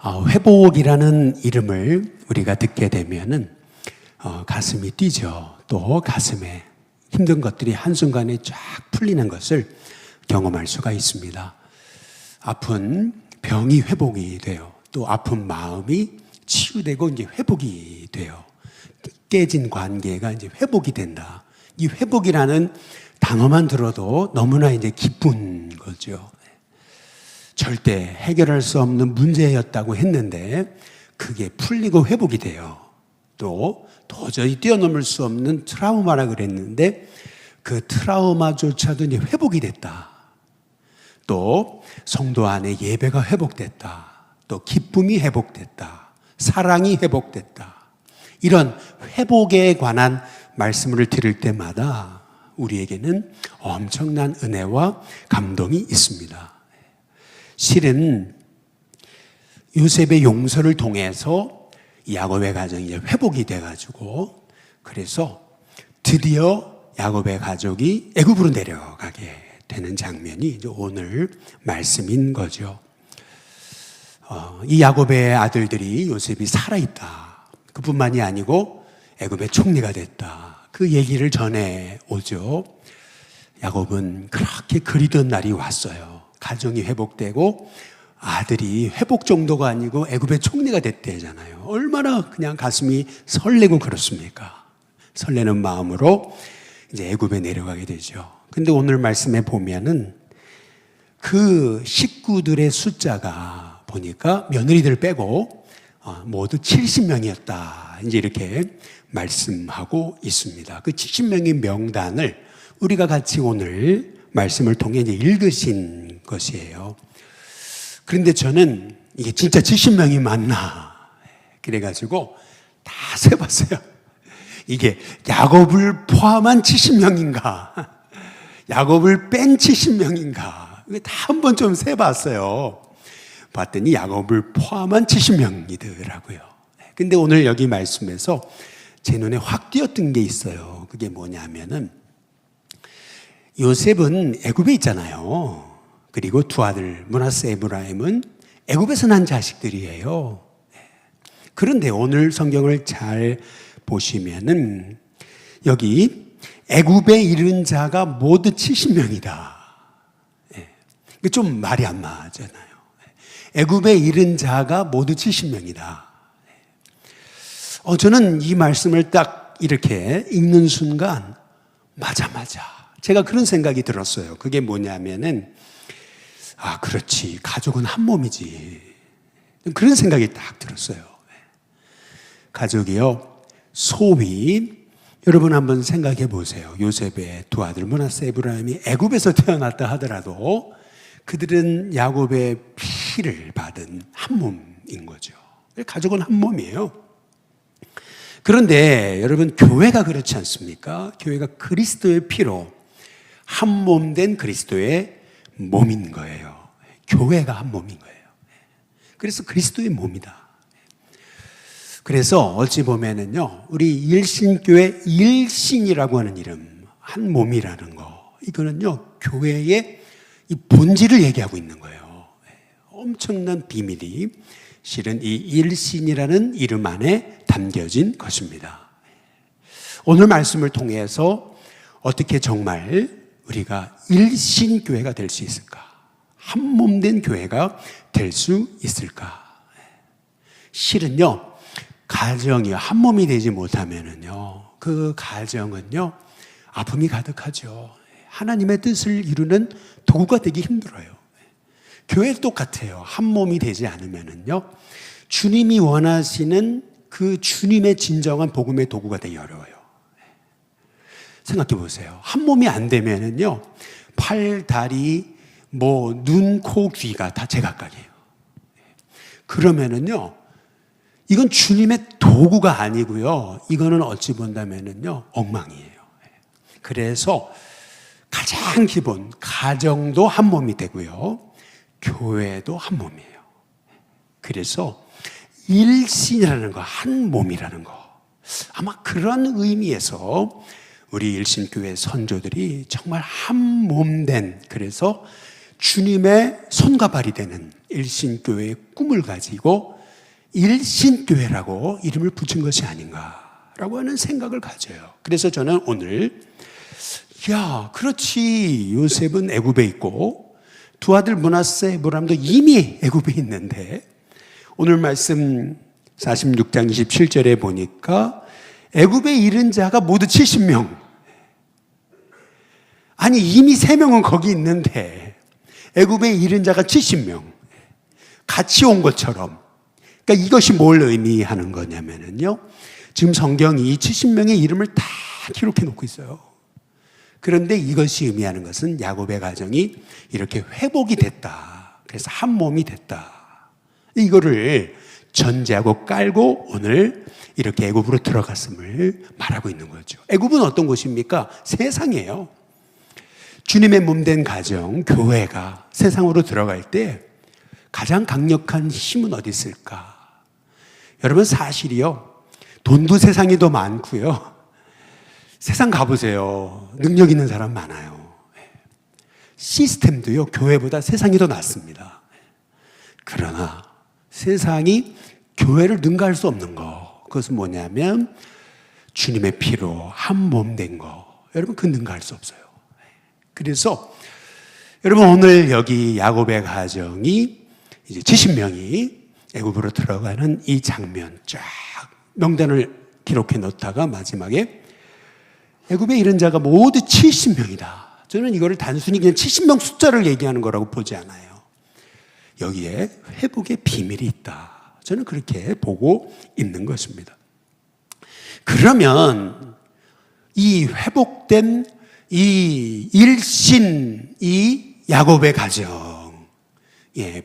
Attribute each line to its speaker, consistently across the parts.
Speaker 1: 회복이라는 이름을 우리가 듣게 되면은 가슴이 뛰죠. 또 가슴에 힘든 것들이 한순간에 쫙 풀리는 것을 경험할 수가 있습니다. 아픈 병이 회복이 돼요. 또 아픈 마음이 치유되고 이제 회복이 돼요. 깨진 관계가 이제 회복이 된다. 이 회복이라는 단어만 들어도 너무나 이제 기쁜 거죠. 절대 해결할 수 없는 문제였다고 했는데 그게 풀리고 회복이 돼요. 또 도저히 뛰어넘을 수 없는 트라우마라 그랬는데 그 트라우마조차도 이제 회복이 됐다. 또 성도 안에 예배가 회복됐다. 또 기쁨이 회복됐다. 사랑이 회복됐다. 이런 회복에 관한 말씀을 들을 때마다 우리에게는 엄청난 은혜와 감동이 있습니다. 실은 요셉의 용서를 통해서 야곱의 가정이 회복이 돼가지고 그래서 드디어 야곱의 가족이 애굽으로 내려가게 되는 장면이 이제 오늘 말씀인 거죠. 이 야곱의 아들들이 요셉이 살아있다. 그뿐만이 아니고 애굽의 총리가 됐다. 그 얘기를 전해 오죠. 야곱은 그렇게 그리던 날이 왔어요. 가정이 회복되고 아들이 회복 정도가 아니고 애굽의 총리가 됐대잖아요. 얼마나 그냥 가슴이 설레고 그렇습니까? 설레는 마음으로 이제 애굽에 내려가게 되죠. 근데 오늘 말씀에 보면은 그 식구들의 숫자가 보니까 며느리들 빼고 모두 70명이었다. 이제 이렇게 말씀하고 있습니다. 그 70명의 명단을 우리가 같이 오늘 말씀을 통해 이제 읽으신 것이에요. 그런데 저는 이게 진짜 70명이 맞나? 그래가지고 다 세봤어요. 이게 야곱을 포함한 70명인가? 야곱을 뺀 70명인가? 다 한번 좀 세봤어요. 봤더니 야곱을 포함한 70명이더라고요. 근데 오늘 여기 말씀에서 제 눈에 확 띄었던 게 있어요. 그게 뭐냐면은 요셉은 애굽에 있잖아요. 그리고 두 아들 므낫세, 에브라임은 애굽에서 난 자식들이에요. 그런데 오늘 성경을 잘 보시면은 여기 애굽에 이른 자가 모두 70명이다. 좀 말이 안 맞잖아요. 애굽에 이른 자가 모두 70명이다. 저는 이 말씀을 딱 이렇게 읽는 순간 맞아. 제가 그런 생각이 들었어요. 그게 뭐냐면은 그렇지. 가족은 한 몸이지. 그런 생각이 딱 들었어요. 가족이요. 소위 여러분 한번 생각해 보세요. 요셉의 두 아들 므낫세, 에브라임이 애굽에서 태어났다 하더라도 그들은 야곱의 피를 받은 한 몸인 거죠. 가족은 한 몸이에요. 그런데 여러분 교회가 그렇지 않습니까? 교회가 그리스도의 피로 한 몸 된 그리스도의 몸인 거예요. 교회가 한 몸인 거예요. 그래서 그리스도의 몸이다. 그래서 어찌 보면은요, 우리 일신교회 일신이라고 하는 이름, 한 몸이라는 거, 이거는요, 교회의 이 본질을 얘기하고 있는 거예요. 엄청난 비밀이 실은 이 일신이라는 이름 안에 담겨진 것입니다. 오늘 말씀을 통해서 어떻게 정말 우리가 일신교회가 될 수 있을까? 한 몸 된 교회가 될 수 있을까? 실은요, 가정이 한 몸이 되지 못하면은요, 그 가정은요, 아픔이 가득하죠. 하나님의 뜻을 이루는 도구가 되기 힘들어요. 교회도 똑같아요. 한 몸이 되지 않으면은요, 주님이 원하시는 그 주님의 진정한 복음의 도구가 되기 어려워요. 생각해 보세요. 한 몸이 안 되면은요, 팔, 다리, 눈, 코, 귀가 다 제각각이에요. 그러면은요, 이건 주님의 도구가 아니고요, 이거는 어찌 본다면은요, 엉망이에요. 그래서 가장 기본, 가정도 한 몸이 되고요, 교회도 한 몸이에요. 그래서 일신이라는 거, 한 몸이라는 거, 아마 그런 의미에서 우리 일신교회 선조들이 정말 한 몸 된, 그래서 주님의 손과 발이 되는 일신교회의 꿈을 가지고 일신교회라고 이름을 붙인 것이 아닌가라고 하는 생각을 가져요. 그래서 저는 오늘 그렇지, 요셉은 애굽에 있고 두 아들 므낫세, 에브람도 이미 애굽에 있는데 오늘 말씀 46장 27절에 보니까 애굽에 이른 자가 모두 70명. 아니 이미 3명은 거기 있는데 애굽에 이른 자가 70명. 같이 온 것처럼. 그러니까 이것이 뭘 의미하는 거냐면요, 지금 성경이 70명의 이름을 다 기록해 놓고 있어요. 그런데 이것이 의미하는 것은 야곱의 가정이 이렇게 회복이 됐다. 그래서 한 몸이 됐다. 이거를 전제하고 깔고 오늘 이렇게 애굽으로 들어갔음을 말하고 있는 거죠. 애굽은 어떤 곳입니까? 세상이에요. 주님의 몸된 가정, 교회가 세상으로 들어갈 때 가장 강력한 힘은 어디 있을까? 여러분, 사실이요, 돈도 세상이 더 많고요, 세상 가보세요. 능력 있는 사람 많아요. 시스템도요, 교회보다 세상이 더 낫습니다. 그러나 세상이 교회를 능가할 수 없는 거, 그것은 뭐냐면 주님의 피로 한 몸 된 거. 여러분, 그 능가할 수 없어요. 그래서 여러분, 오늘 여기 야곱의 가정이 이제 70명이 애굽으로 들어가는 이 장면 쫙 명단을 기록해 놓다가 마지막에 애굽에 이른 자가 모두 70명이다. 저는 이거를 단순히 그냥 70명 숫자를 얘기하는 거라고 보지 않아요. 여기에 회복의 비밀이 있다. 저는 그렇게 보고 있는 것입니다. 그러면 이 회복된 이 일신, 이 야곱의 가정,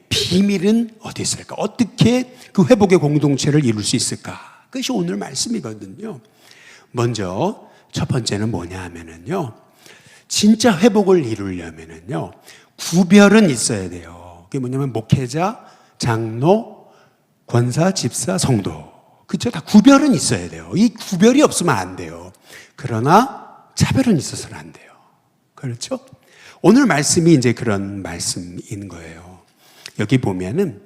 Speaker 1: 비밀은 어디 있을까? 어떻게 그 회복의 공동체를 이룰 수 있을까? 그것이 오늘 말씀이거든요. 먼저 첫 번째는 뭐냐 하면은요, 진짜 회복을 이루려면은요, 구별은 있어야 돼요. 그게 뭐냐면 목회자, 장로, 권사, 집사, 성도. 그렇죠? 다 구별은 있어야 돼요. 이 구별이 없으면 안 돼요. 그러나 차별은 있어서는 안 돼요. 그렇죠? 오늘 말씀이 이제 그런 말씀인 거예요. 여기 보면은,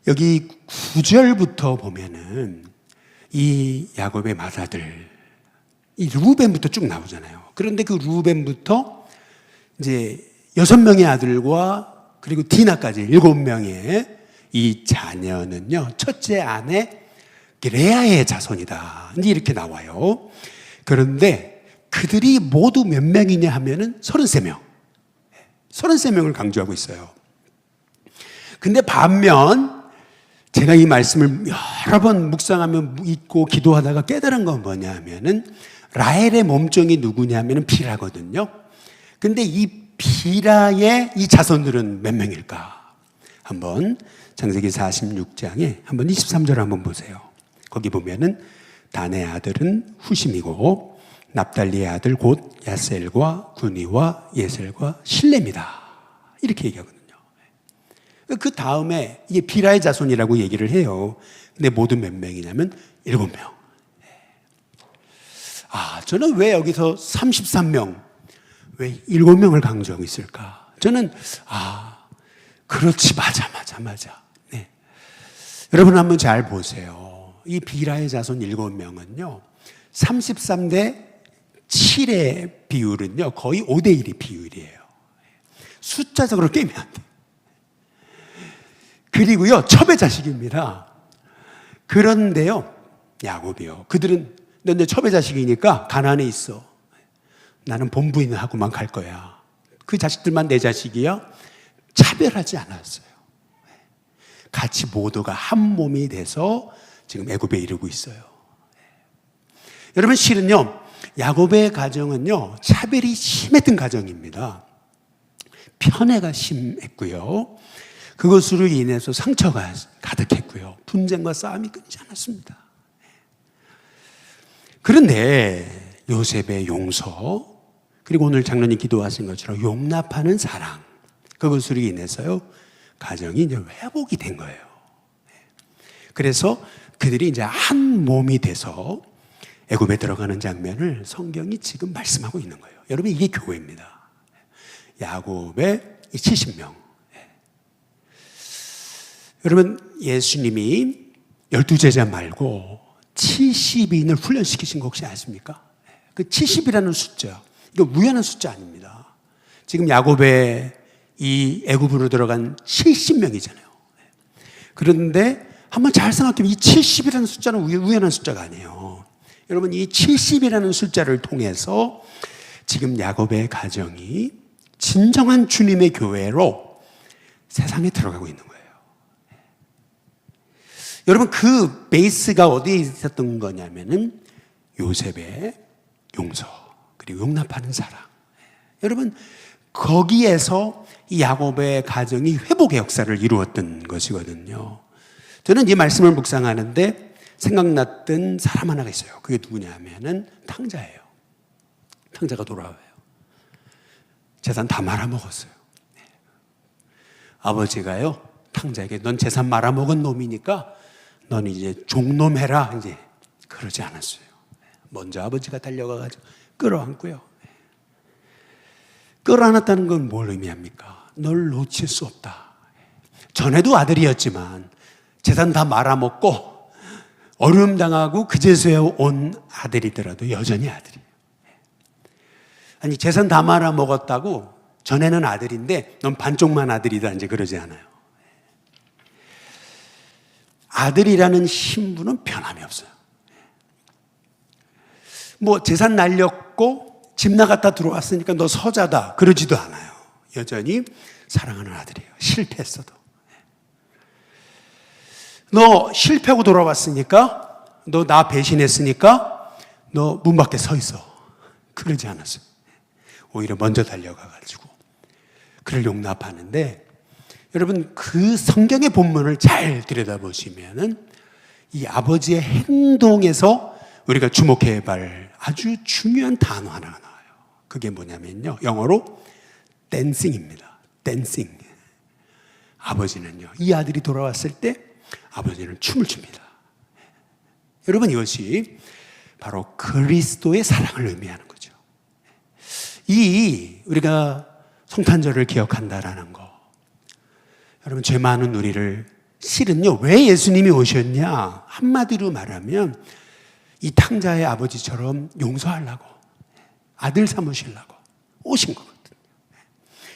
Speaker 1: 여기 9절부터 보면은 이 야곱의 맏아들, 이 루벤부터 쭉 나오잖아요. 그런데 그 루벤부터 이제 6명의 아들과 그리고 디나까지 7명의 이 자녀는요, 첫째 아내 레아의 자손이다. 이제 이렇게 나와요. 그런데 그들이 모두 몇 명이냐 하면은 33명. 33명을 강조하고 있어요. 근데 반면 제가 이 말씀을 여러 번 묵상하며 읽고 기도하다가 깨달은 건 뭐냐 하면은 라헬의 몸종이 누구냐 하면은 비라거든요. 근데 이 비라의 이 자손들은 몇 명일까? 한번 창세기 46장에 한번 23절 한번 보세요. 거기 보면은 단의 아들은 후심이고 납달리의 아들 곧 야셀과 구니와 예셀과 실렘이다. 이렇게 얘기하거든요. 그 다음에 이게 비라의 자손이라고 얘기를 해요. 근데 모두 몇 명이냐면 7명. 저는 왜 여기서 33명, 왜 7명을 강조하고 있을까? 저는, 그렇지, 맞아. 네. 여러분 한번 잘 보세요. 이 비라의 자손 7명은요, 33대 7의 비율은요, 거의 5대1의 비율이에요. 숫자적으로 깨면 안 돼요. 그리고요, 첩의 자식입니다. 그런데요, 야곱이요. 그들은 너 첩의 자식이니까 가나안에 있어. 나는 본부인하고만 갈 거야. 그 자식들만 내 자식이야. 차별하지 않았어요. 같이 모두가 한 몸이 돼서 지금 애굽에 이르고 있어요. 여러분, 실은요, 야곱의 가정은요, 차별이 심했던 가정입니다. 편애가 심했고요. 그것으로 인해서 상처가 가득했고요. 분쟁과 싸움이 끊이지 않았습니다. 그런데 요셉의 용서, 그리고 오늘 장로님 기도하신 것처럼 용납하는 사랑, 그것으로 인해서요, 가정이 이제 회복이 된 거예요. 그래서 그들이 이제 한 몸이 돼서 애굽에 들어가는 장면을 성경이 지금 말씀하고 있는 거예요. 여러분, 이게 교회입니다. 야곱의 이 70명. 여러분, 예수님이 12제자 말고 70인을 훈련시키신 거 혹시 아십니까? 그 70이라는 숫자, 이거 우연한 숫자 아닙니다. 지금 야곱의 이 애굽으로 들어간 70명이잖아요. 그런데 한번 잘 생각해보면 이 70이라는 숫자는 우연한 숫자가 아니에요. 여러분, 이 70이라는 숫자를 통해서 지금 야곱의 가정이 진정한 주님의 교회로 세상에 들어가고 있는 거예요. 여러분, 그 베이스가 어디에 있었던 거냐면은 요셉의 용서, 그리고 용납하는 사랑. 여러분, 거기에서 이 야곱의 가정이 회복의 역사를 이루었던 것이거든요. 저는 이 말씀을 묵상하는데 생각났던 사람 하나가 있어요. 그게 누구냐 하면은 탕자예요. 탕자가 돌아와요. 재산 다 말아먹었어요. 아버지가요, 탕자에게 넌 재산 말아먹은 놈이니까 넌 이제 종놈 해라. 이제 그러지 않았어요. 먼저 아버지가 달려가가지고 끌어안고요. 끌어안았다는 건 뭘 의미합니까? 널 놓칠 수 없다. 전에도 아들이었지만 재산 다 말아먹고 어려움 당하고 그제서야 온 아들이더라도 여전히 아들이에요. 아니, 재산 다 말아먹었다고 전에는 아들인데 넌 반쪽만 아들이다 이제 그러지 않아요. 아들이라는 신분은 변함이 없어요. 뭐 재산 날렸고 집 나갔다 들어왔으니까 너 서자다 그러지도 않아요. 여전히 사랑하는 아들이에요. 실패했어도. 너 실패하고 돌아왔으니까, 너 나 배신했으니까 너 문 밖에 서 있어. 그러지 않았어요. 오히려 먼저 달려가가지고 그를 용납하는데, 여러분, 그 성경의 본문을 잘 들여다보시면은 이 아버지의 행동에서 우리가 주목해야 할 아주 중요한 단어 하나가 나와요. 그게 뭐냐면요, 영어로 댄싱입니다. 댄싱. 아버지는요, 이 아들이 돌아왔을 때 아버지는 춤을 춥니다. 여러분, 이것이 바로 그리스도의 사랑을 의미하는 거죠. 우리가 성탄절을 기억한다라는 거, 여러분, 죄 많은 우리를 실은요, 왜 예수님이 오셨냐? 한마디로 말하면 이 탕자의 아버지처럼 용서하려고, 아들 삼으시려고 오신 거거든요.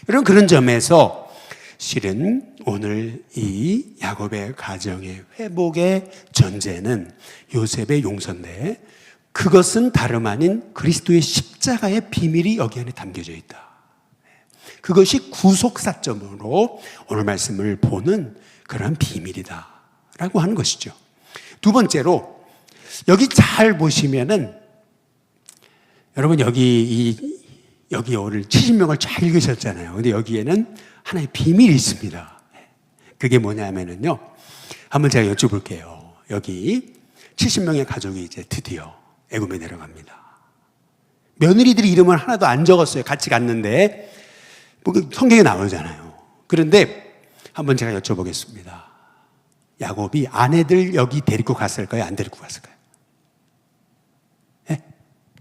Speaker 1: 여러분, 그런 점에서 실은 오늘 이 야곱의 가정의 회복의 전제는 요셉의 용서인데, 그것은 다름 아닌 그리스도의 십자가의 비밀이 여기 안에 담겨져 있다. 그것이 구속사점으로 오늘 말씀을 보는 그런 비밀이다 라고 하는 것이죠. 두 번째로, 여기 잘 보시면은, 여러분, 여기 오늘 70명을 쫙 읽으셨잖아요. 근데 여기에는 하나의 비밀이 있습니다. 그게 뭐냐면은요, 한번 제가 여쭤볼게요. 여기 70명의 가족이 이제 드디어 애굽에 내려갑니다. 며느리들이 이름을 하나도 안 적었어요. 같이 갔는데 뭐 성경에 나오잖아요. 그런데 한번 제가 여쭤보겠습니다. 야곱이 아내들 여기 데리고 갔을까요? 안 데리고 갔을까요? 네?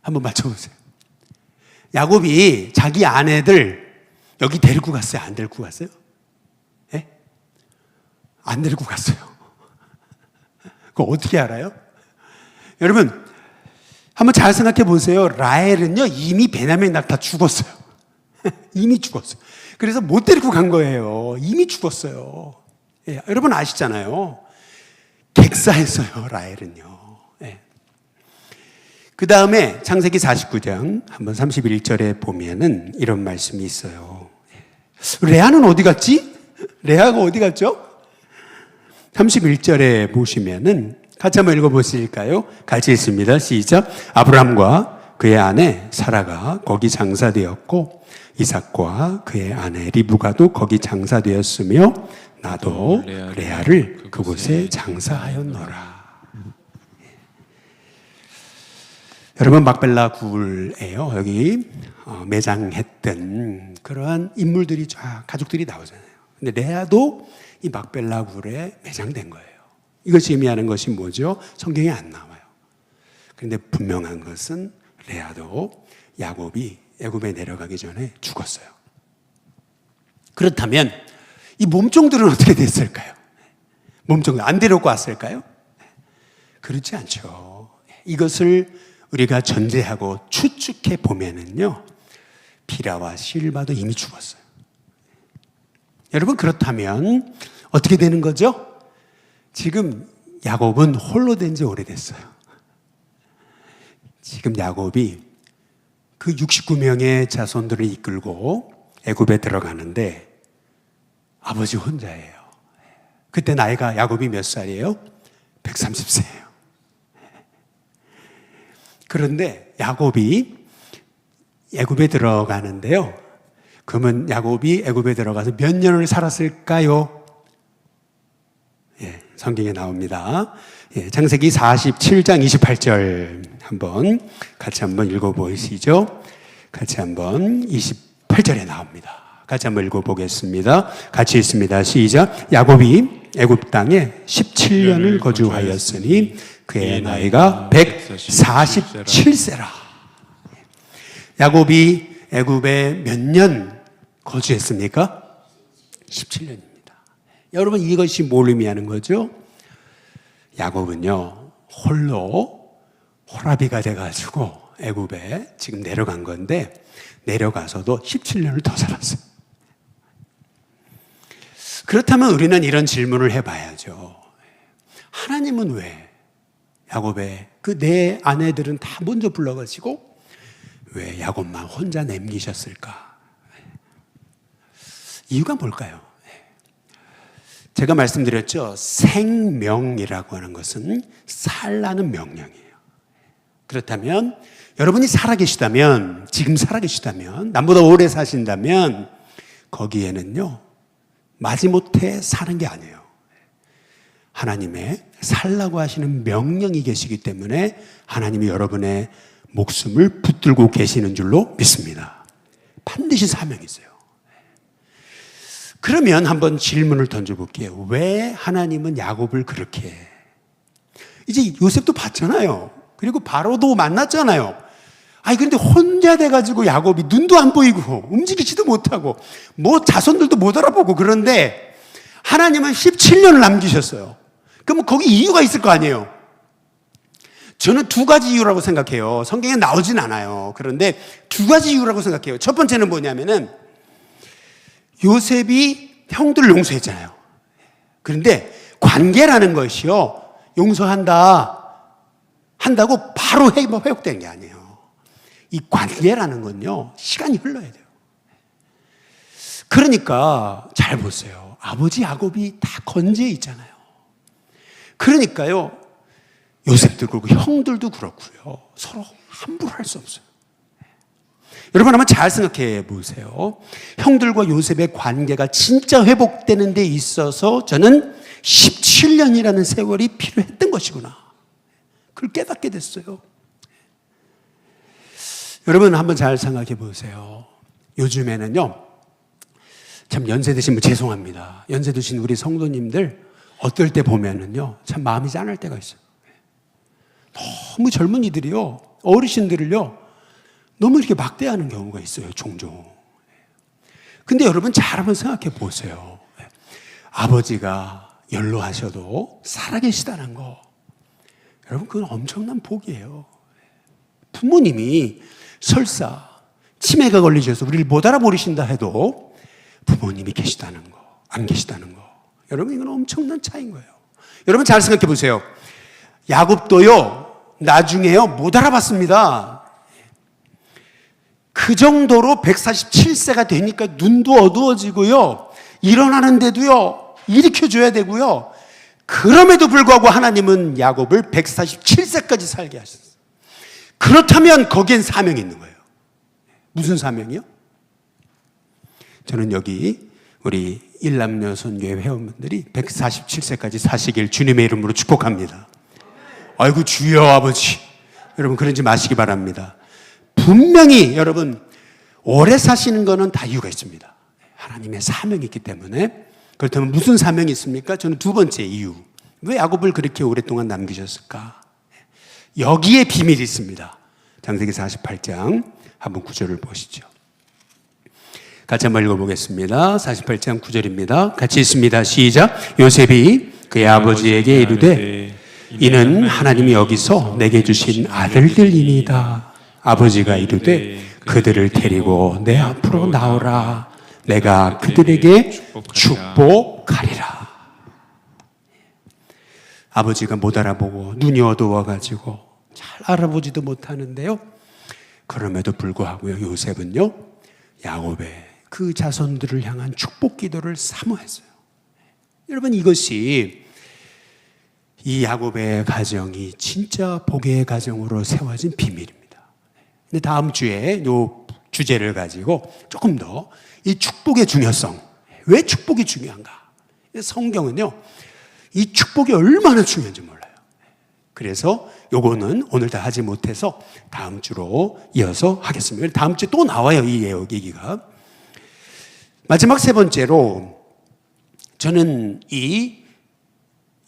Speaker 1: 한번 맞춰보세요. 야곱이 자기 아내들 여기 데리고 갔어요? 안 데리고 갔어요? 네? 안 데리고 갔어요. 그거 어떻게 알아요? 여러분, 한번 잘 생각해 보세요. 라헬은요, 이미 베냐민 다 죽었어요. 이미 죽었어요. 그래서 못 데리고 간 거예요. 이미 죽었어요. 예, 여러분 아시잖아요. 객사했어요, 라헬은요. 예. 그 다음에 창세기 49장 한번 31절에 보면은 이런 말씀이 있어요. 레아는 어디 갔지? 레아가 어디 갔죠? 31절에 보시면은 같이 한번 읽어보실까요? 같이 읽습니다. 시작. 아브람과 그의 아내 사라가 거기 장사되었고 이삭과 그의 아내 리브가도 거기 장사되었으며 나도 레아를 그곳에 장사하였노라. 여러분, 막벨라 굴에요. 여기 매장했던 그러한 인물들이 쫙 가족들이 나오잖아요. 근데 레아도 이 막벨라 굴에 매장된 거예요. 이것이 의미하는 것이 뭐죠? 성경에 안 나와요. 그런데 분명한 것은 레아도 야곱이 애굽에 내려가기 전에 죽었어요. 그렇다면 이 몸종들은 어떻게 됐을까요? 몸종들 안 데려고 왔을까요? 그렇지 않죠. 이것을 우리가 전제하고 추측해 보면은요, 비라와 실바도 이미 죽었어요. 여러분, 그렇다면 어떻게 되는 거죠? 지금 야곱은 홀로 된 지 오래됐어요. 지금 야곱이 그 69명의 자손들을 이끌고 애굽에 들어가는데 아버지 혼자예요. 그때 나이가 야곱이 몇 살이에요? 130세예요. 그런데 야곱이 애굽에 들어가는데요. 그러면 야곱이 애굽에 들어가서 몇 년을 살았을까요? 예, 성경에 나옵니다. 예, 창세기 47장 28절 같이 한번 읽어보시죠. 같이 한번 28절에 나옵니다. 같이 한번 읽어보겠습니다. 같이 읽습니다. 시작. 야곱이 애굽 땅에 17년을 거주하였으니 그의 나이가 147세라. 야곱이 애굽에 몇 년 거주했습니까? 17년입니다. 여러분, 이것이 뭘 의미하는 거죠? 야곱은요, 홀로 호라비가 돼가지고 애굽에 지금 내려간 건데, 내려가서도 17년을 더 살았어요. 그렇다면 우리는 이런 질문을 해봐야죠. 하나님은 왜 야곱의 그 네 아내들은 다 먼저 불러가지고 왜 야곱만 혼자 남기셨을까? 이유가 뭘까요? 제가 말씀드렸죠. 생명이라고 하는 것은 살라는 명령이에요. 그렇다면 여러분이 살아계시다면, 지금 살아계시다면, 남보다 오래 사신다면 거기에는요, 마지못해 사는 게 아니에요. 하나님의 살라고 하시는 명령이 계시기 때문에 하나님이 여러분의 목숨을 붙들고 계시는 줄로 믿습니다. 반드시 사명이 있어요. 그러면 한번 질문을 던져볼게요. 왜 하나님은 야곱을 그렇게 해? 이제 요셉도 봤잖아요. 그리고 바로도 만났잖아요. 아니, 근데 혼자 돼가지고 야곱이 눈도 안 보이고 움직이지도 못하고 뭐 자손들도 못 알아보고 그런데 하나님은 17년을 남기셨어요. 그럼 거기 이유가 있을 거 아니에요? 저는 두 가지 이유라고 생각해요. 성경에 나오진 않아요. 그런데 두 가지 이유라고 생각해요. 첫 번째는 뭐냐면은 요셉이 형들을 용서했잖아요. 그런데 관계라는 것이요, 한다고 바로 회복되는 게 아니에요. 이 관계라는 건요, 시간이 흘러야 돼요. 그러니까 잘 보세요. 아버지 야곱이 다 건재해 있잖아요. 그러니까요, 요셉도 그렇고 형들도 그렇고요, 서로 함부로 할 수 없어요. 여러분 한번 잘 생각해 보세요. 형들과 요셉의 관계가 진짜 회복되는 데 있어서 저는 17년이라는 세월이 필요했던 것이구나, 그걸 깨닫게 됐어요. 여러분 한번 잘 생각해 보세요. 요즘에는요, 참 연세 드신 분 죄송합니다. 연세 드신 우리 성도님들 어떨 때 보면은요, 참 마음이 짠할 때가 있어요. 너무 젊은이들이요, 어르신들을요, 너무 이렇게 막대하는 경우가 있어요, 종종. 근데 여러분 잘 한번 생각해 보세요. 아버지가 연로하셔도 살아계시다는 거, 여러분 그건 엄청난 복이에요. 부모님이 설사 치매가 걸리셔서 우리를 못 알아보신다 해도 부모님이 계시다는 거, 안 계시다는 거, 여러분 이건 엄청난 차이인 거예요. 여러분 잘 생각해 보세요. 야곱도요, 나중에요 못 알아봤습니다. 그 정도로 147세가 되니까 눈도 어두워지고요, 일어나는데도요 일으켜줘야 되고요. 그럼에도 불구하고 하나님은 야곱을 147세까지 살게 하셨어요. 그렇다면 거기엔 사명이 있는 거예요. 무슨 사명이요? 저는 여기 우리 일남여선교회 회원분들이 147세까지 사시길 주님의 이름으로 축복합니다. 아이고 주여 아버지, 여러분 그러지 마시기 바랍니다. 분명히 여러분 오래 사시는 거는 다 이유가 있습니다. 하나님의 사명이 있기 때문에. 그렇다면 무슨 사명이 있습니까? 저는 두 번째 이유, 왜 야곱을 그렇게 오랫동안 남기셨을까? 여기에 비밀이 있습니다. 창세기 48장 한번 구절을 보시죠. 같이 한번 읽어보겠습니다. 48장 9절입니다. 같이 읽습니다. 시작. 요셉이 그의 아버지에게 이르되 이는 하나님이 여기서 내게 주신 아들들이니이다. 아버지가 이르되 그들을 데리고 내 앞으로 나오라. 내가 그들에게 축복하리라. 아버지가 못 알아보고 눈이 어두워가지고 잘 알아보지도 못하는데요. 그럼에도 불구하고요, 요셉은요, 야곱의 그 자손들을 향한 축복 기도를 사모했어요. 여러분, 이것이 이 야곱의 가정이 진짜 복의 가정으로 세워진 비밀입니다. 근데 다음 주에 이 주제를 가지고 조금 더 이 축복의 중요성, 왜 축복이 중요한가? 성경은요, 이 축복이 얼마나 중요한지 몰라요. 그래서 요거는 오늘 다 하지 못해서 다음 주로 이어서 하겠습니다. 다음 주에 또 나와요, 이 얘기가. 마지막 세 번째로, 저는 이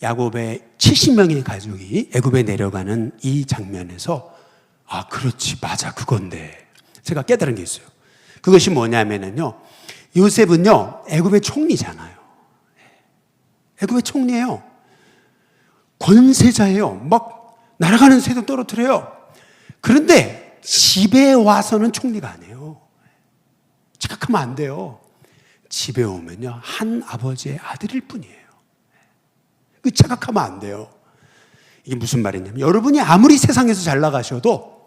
Speaker 1: 야곱의 70명의 가족이 애굽에 내려가는 이 장면에서 아, 그렇지, 맞아, 그건데 제가 깨달은 게 있어요. 그것이 뭐냐면요, 요셉은요, 애굽의 총리잖아요. 애굽의 총리예요. 권세자예요. 막 날아가는 새도 떨어뜨려요. 그런데 집에 와서는 총리가 아니에요. 착각하면 안 돼요. 집에 오면요, 한 아버지의 아들일 뿐이에요. 그 착각하면 안 돼요. 이게 무슨 말이냐면, 여러분이 아무리 세상에서 잘 나가셔도,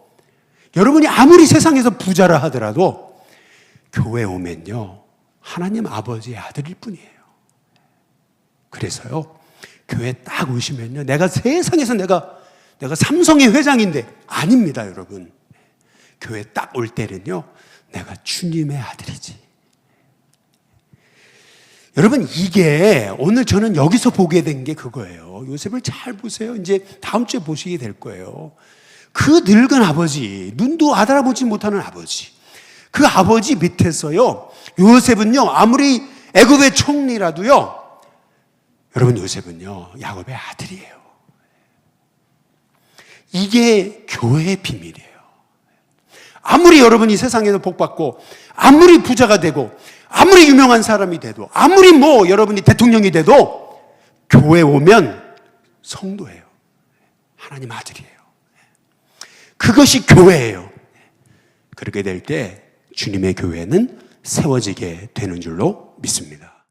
Speaker 1: 여러분이 아무리 세상에서 부자라 하더라도 교회 오면요, 하나님 아버지의 아들일 뿐이에요. 그래서요, 교회 딱 오시면요, 내가 세상에서 내가 삼성의 회장인데 아닙니다, 여러분. 교회 딱 올 때는요, 내가 주님의 아들이지. 여러분, 이게 오늘 저는 여기서 보게 된 게 그거예요. 요셉을 잘 보세요. 이제 다음 주에 보시게 될 거예요. 그 늙은 아버지, 눈도 알아보지 못하는 아버지, 그 아버지 밑에서요, 요셉은요, 아무리 애굽의 총리라도요, 여러분, 요셉은요, 야곱의 아들이에요. 이게 교회의 비밀이에요. 아무리 여러분이 세상에서 복받고, 아무리 부자가 되고, 아무리 유명한 사람이 돼도, 아무리 여러분이 대통령이 돼도, 교회 오면 성도예요. 하나님 아들이에요. 그것이 교회예요. 그렇게 될 때 주님의 교회는 세워지게 되는 줄로 믿습니다.